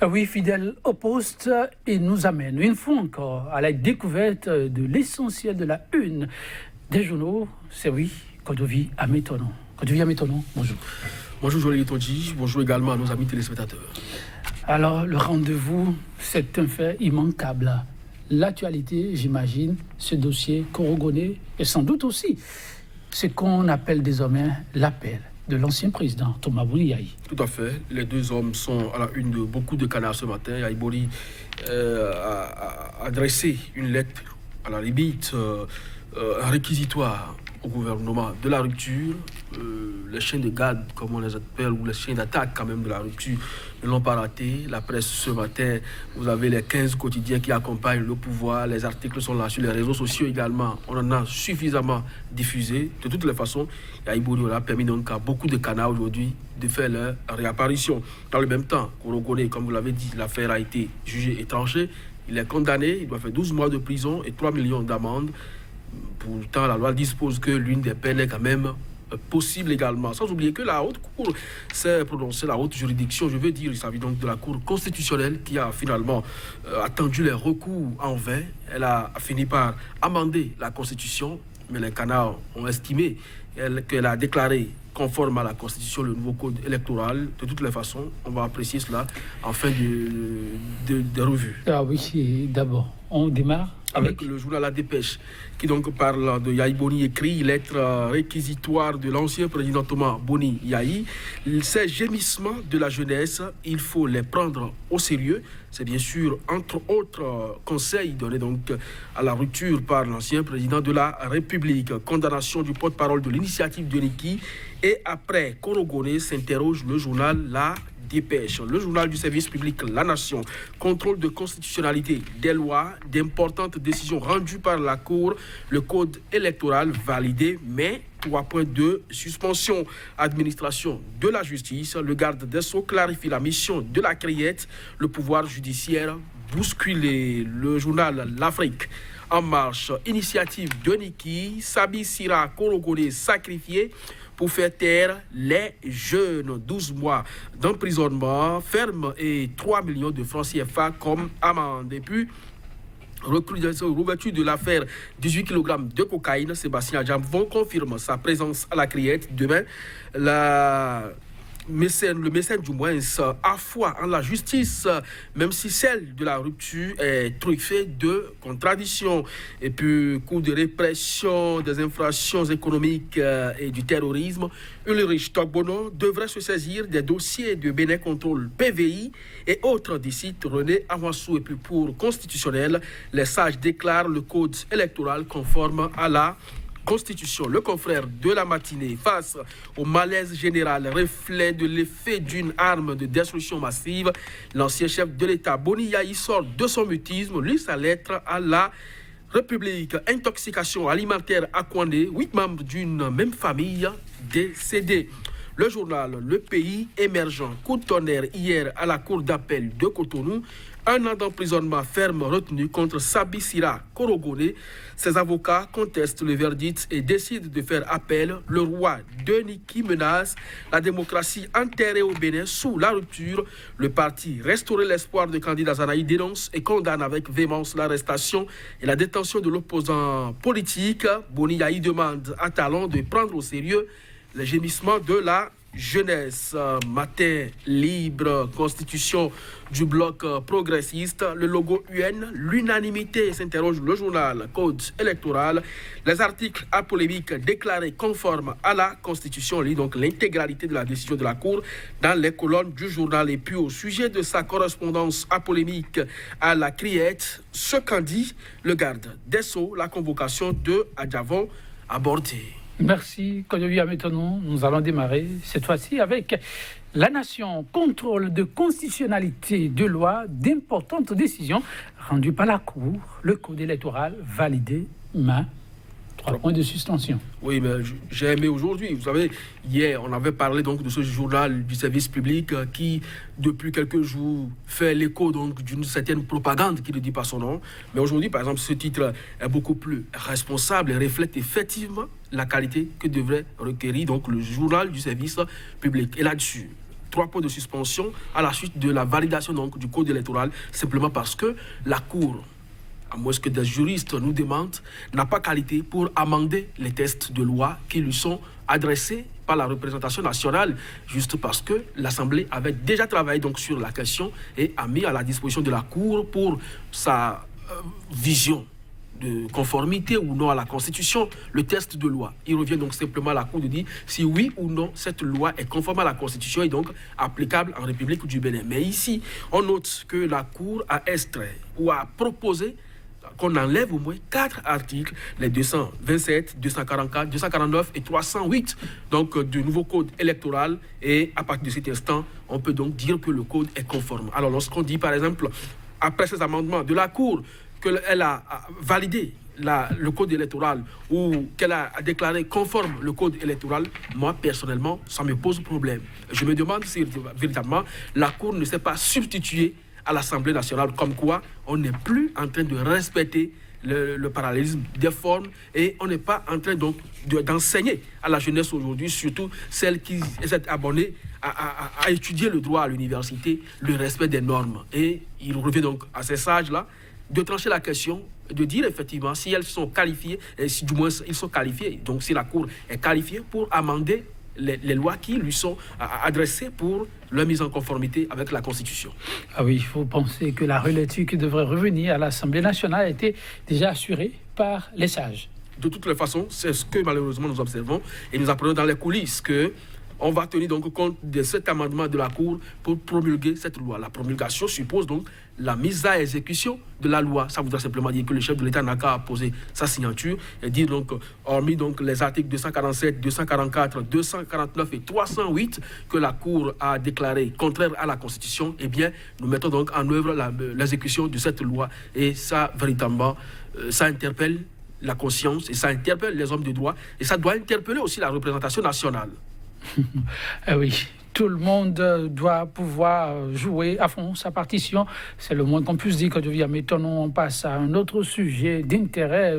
Oui, fidèle au poste, il nous amène une fois encore à la découverte de l'essentiel de la une des journaux. C'est oui, Kodovi Ametonon. Kodovi Ametonon, bonjour. Bonjour Joël Tonji, bonjour également à nos amis téléspectateurs. Alors, le rendez-vous, c'est un fait immanquable. L'actualité, j'imagine, ce dossier Korogoné et sans doute aussi ce qu'on appelle désormais l'appel de l'ancien président Thomas Boni Yayi. Tout à fait. Les deux hommes sont à la une de beaucoup de canards ce matin. Yayi Boni a adressé une lettre à la limite, un réquisitoire au gouvernement de la rupture. Les chiens de garde, comme on les appelle, ou les chiens d'attaque quand même de la rupture, ne l'ont pas raté. La presse ce matin, vous avez les 15 quotidiens qui accompagnent le pouvoir. Les articles sont là sur les réseaux sociaux également. On en a suffisamment diffusé. De toutes les façons, Yayi Boni a permis donc à beaucoup de canards aujourd'hui de faire leur réapparition. Dans le même temps, Korogoné, comme vous l'avez dit, l'affaire a été jugée et tranchée. Il est condamné, il doit faire 12 mois de prison et 3 millions d'amende. Pourtant, la loi dispose que l'une des peines est quand même possible également. Sans oublier que la haute cour s'est prononcée, la haute juridiction, je veux dire, il s'agit donc de la cour constitutionnelle qui a finalement attendu les recours en vain. Elle a fini par amender la constitution, mais les canards ont estimé qu'elle a déclaré conforme à la Constitution, le nouveau code électoral. De toutes les façons, on va apprécier cela en fin de revue. Ah oui, d'abord, on démarre avec le journal La Dépêche, qui donc parle de Yayi Boni, écrit lettre réquisitoire de l'ancien président Thomas Boni Yayi. Ces gémissements de la jeunesse, il faut les prendre au sérieux. C'est bien sûr, entre autres conseils donnés donc à la rupture par l'ancien président de la République. Condamnation du porte-parole de l'initiative de Niki. Et après Korogoné, s'interroge le journal La Dépêche. Le journal du service public La Nation, contrôle de constitutionnalité des lois, d'importantes décisions rendues par la Cour, le code électoral validé, mais 3.2, suspension, administration de la justice. Le garde des Sceaux clarifie la mission de la criette, le pouvoir judiciaire bousculé. Le journal L'Afrique en marche, initiative de Niki, Sabi Sira Korogoné sacrifié pour faire taire les jeunes. 12 mois d'emprisonnement ferme et 3 millions de francs CFA comme amende. Et puis, revêtu de l'affaire 18 kg de cocaïne, Sébastien Adjamvon confirme sa présence à la criette. Demain, le mécène du moins a foi en la justice, même si celle de la rupture est truffée de contradictions. Et puis, coup de répression des infractions économiques et du terrorisme, Ulrich Togbono devrait se saisir des dossiers de Bénin Contrôle PVI et autres d'ici René Avansou. Et puis pour constitutionnel, les sages déclarent le code électoral conforme à la Constitution. Le confrère de la matinée, face au malaise général, reflet de l'effet d'une arme de destruction massive, l'ancien chef de l'État, Boni Yayi, sort de son mutisme, lit sa lettre à la République. Intoxication alimentaire à Kouandé, 8 membres d'une même famille décédés. Le journal Le Pays émergent, coup de tonnerre hier à la cour d'appel de Cotonou. 1 an d'emprisonnement ferme retenu contre Sabi Sira Korogoné. Ses avocats contestent le verdict et décident de faire appel. Le roi de Niki menace la démocratie enterrée au Bénin sous la rupture. Le parti Restaurer l'espoir de candidat Zanaï dénonce et condamne avec véhémence l'arrestation et la détention de l'opposant politique. Boni Yayi demande à Talon de prendre au sérieux les gémissements de la jeunesse. Matin libre, constitution du bloc progressiste, le logo UN, l'unanimité, s'interroge le journal, code électoral. Les articles à polémique déclarés conformes à la Constitution, lit donc l'intégralité de la décision de la Cour dans les colonnes du journal. Et puis au sujet de sa correspondance à polémique à la criette, ce qu'en dit le garde des Sceaux, la convocation de Adjamvon abordée. Merci, Kodovi Ametonon. Nous allons démarrer cette fois-ci avec La Nation, contrôle de constitutionnalité de loi, d'importantes décisions rendues par la Cour, le code électoral validé, mais 3 points de suspension. Oui, mais j'ai aimé aujourd'hui. Vous savez, hier, on avait parlé donc de ce journal du service public qui, depuis quelques jours, fait l'écho donc d'une certaine propagande qui ne dit pas son nom. Mais aujourd'hui, par exemple, ce titre est beaucoup plus responsable et reflète effectivement la qualité que devrait requérir donc le journal du service public. Et là-dessus, 3 points de suspension à la suite de la validation donc, du code électoral, simplement parce que la Cour, à moins que des juristes nous demandent, n'a pas qualité pour amender les textes de loi qui lui sont adressés par la représentation nationale, juste parce que l'Assemblée avait déjà travaillé donc, sur la question et a mis à la disposition de la Cour pour sa vision de conformité ou non à la Constitution, le texte de loi. Il revient donc simplement à la Cour de dire si oui ou non cette loi est conforme à la Constitution et donc applicable en République du Bénin. Mais ici, on note que la Cour a extrait ou a proposé qu'on enlève au moins 4 articles, les 227, 244, 249 et 308 donc, du nouveau code électoral. Et à partir de cet instant, on peut donc dire que le code est conforme. Alors lorsqu'on dit par exemple, après ces amendements de la Cour, qu'elle a validé le code électoral ou qu'elle a déclaré conforme le code électoral, moi personnellement, ça me pose problème. Je me demande si véritablement la Cour ne s'est pas substituée à l'Assemblée nationale, comme quoi on n'est plus en train de respecter le parallélisme des formes et on n'est pas en train donc d'enseigner à la jeunesse aujourd'hui, surtout celle qui est abonnée à étudier le droit à l'université, le respect des normes. Et il revient donc à ces sages-là de trancher la question, de dire effectivement si elles sont qualifiées, si du moins ils sont qualifiés, donc si la Cour est qualifiée pour amender les lois qui lui sont adressées pour leur mise en conformité avec la Constitution. Ah oui, il faut penser que la relecture qui devrait revenir à l'Assemblée nationale a été déjà assurée par les sages. De toutes les façons, c'est ce que malheureusement nous observons et nous apprenons dans les coulisses que on va tenir donc compte de cet amendement de la Cour pour promulguer cette loi. La promulgation suppose donc la mise à exécution de la loi. Ça voudrait simplement dire que le chef de l'État n'a qu'à poser sa signature et dire donc, hormis donc les articles 247, 244, 249 et 308 que la Cour a déclarés contraires à la Constitution, eh bien, nous mettons donc en œuvre l'exécution de cette loi. Et ça, véritablement, ça interpelle la conscience et ça interpelle les hommes de droit et ça doit interpeller aussi la représentation nationale. Oui, tout le monde doit pouvoir jouer à fond sa partition. C'est le moins qu'on puisse dire. Quand je viens, maintenant, on passe à un autre sujet d'intérêt.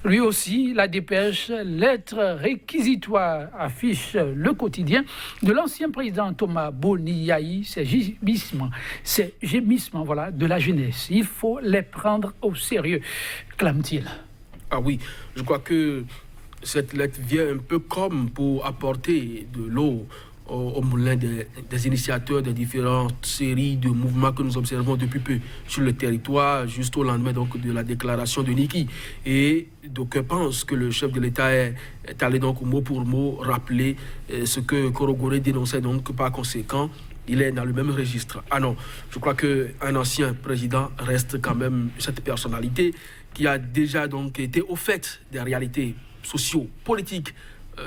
Lui aussi, la dépêche, lettre réquisitoire affiche le quotidien de l'ancien président Thomas Boni-Yahi. C'est gémissement voilà, de la jeunesse. Il faut les prendre au sérieux, clame-t-il. Ah oui, je crois que cette lettre vient un peu comme pour apporter de l'eau au moulin des initiateurs des différentes séries de mouvements que nous observons depuis peu sur le territoire, juste au lendemain donc, de la déclaration de Niki. Et d'aucuns pensent que le chef de l'État est allé donc mot pour mot rappeler ce que Korogoré dénonçait, donc par conséquent, il est dans le même registre. Ah non, je crois qu'un ancien président reste quand même cette personnalité qui a déjà donc été au fait des réalités socio-politiques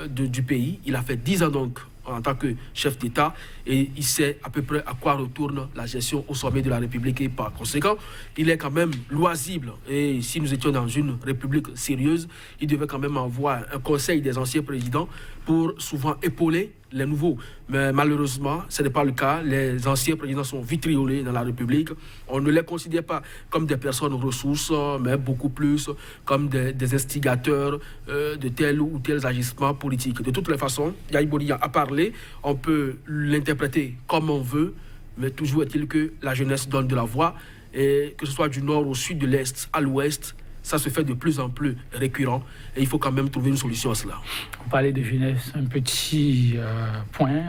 du pays. Il a fait 10 ans donc en tant que chef d'État et il sait à peu près à quoi retourne la gestion au sommet de la République et par conséquent, il est quand même loisible et si nous étions dans une République sérieuse, il devait quand même avoir un conseil des anciens présidents pour souvent épauler les nouveaux. Mais malheureusement, ce n'est pas le cas. Les anciens présidents sont vitriolés dans la République. On ne les considère pas comme des personnes ressources, mais beaucoup plus comme des instigateurs de tels ou tels agissements politiques. De toutes les façons, Yahi Boni a parlé, on peut l'interpréter comme on veut, mais toujours est-il que la jeunesse donne de la voix, et que ce soit du nord au sud, de l'est à l'ouest, ça se fait de plus en plus récurrent et il faut quand même trouver une solution à cela. On parlait de jeunesse, un petit point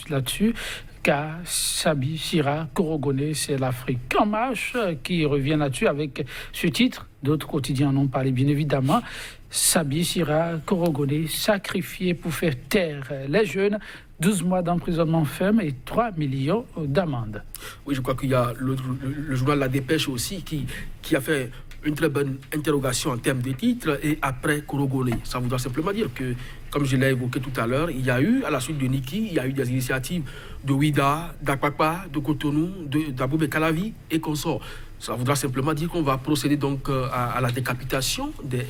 là-dessus, car Sabi Sira Korogone, c'est l'Afrique en marche qui revient là-dessus avec ce titre. D'autres quotidiens en ont parlé bien évidemment. Sabi Sira Korogone, sacrifié pour faire taire les jeunes, 12 mois d'emprisonnement ferme et 3 millions d'amende. Oui, je crois qu'il y a le journal La Dépêche aussi qui a fait une très bonne interrogation en termes de titres et après Korogone. Ça voudra simplement dire que, comme je l'ai évoqué tout à l'heure, il y a eu, à la suite de Niki, il y a eu des initiatives de Ouida, d'Akpakpa, de Cotonou, d'Aboubé Calavi et consorts. Ça voudra simplement dire qu'on va procéder donc à la décapitation des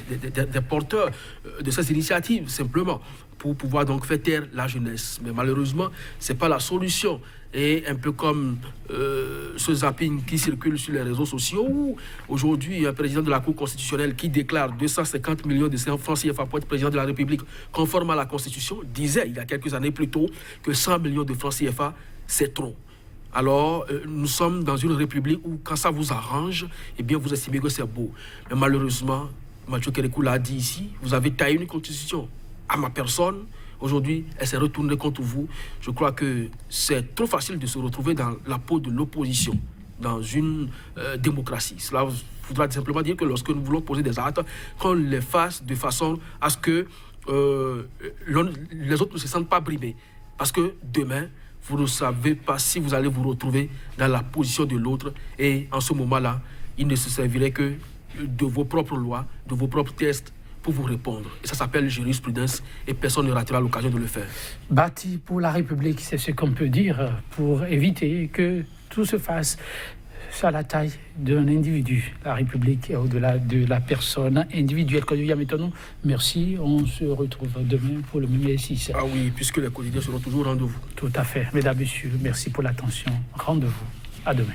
porteurs de ces initiatives, simplement. pour pouvoir donc faire taire la jeunesse. Mais malheureusement, ce n'est pas la solution. Et un peu comme ce zapping qui circule sur les réseaux sociaux, où aujourd'hui, un président de la Cour constitutionnelle qui déclare 250 millions de francs CFA pour être président de la République conforme à la Constitution, disait il y a quelques années plus tôt que 100 millions de francs CFA, c'est trop. Alors, nous sommes dans une république où, quand ça vous arrange, eh bien, vous estimez que c'est beau. Mais malheureusement, Mathieu Kérékou l'a dit ici, vous avez taillé une constitution à ma personne. Aujourd'hui, elle s'est retournée contre vous. Je crois que c'est trop facile de se retrouver dans la peau de l'opposition, dans une démocratie. Cela voudra simplement dire que lorsque nous voulons poser des actes, qu'on les fasse de façon à ce que les autres ne se sentent pas brimés. Parce que demain, vous ne savez pas si vous allez vous retrouver dans la position de l'autre. Et en ce moment-là, il ne se servirait que de vos propres lois, de vos propres tests pour vous répondre. Et ça s'appelle jurisprudence et personne ne ratera l'occasion de le faire. Bâti pour la République, c'est ce qu'on peut dire pour éviter que tout se fasse à la taille d'un individu. La République est au-delà de la personne individuelle. Merci, on se retrouve demain pour le même exercice. Ah oui, puisque les quotidiens seront toujours au rendez-vous. Tout à fait. Mesdames, Messieurs, merci pour l'attention. Rendez-vous. À demain.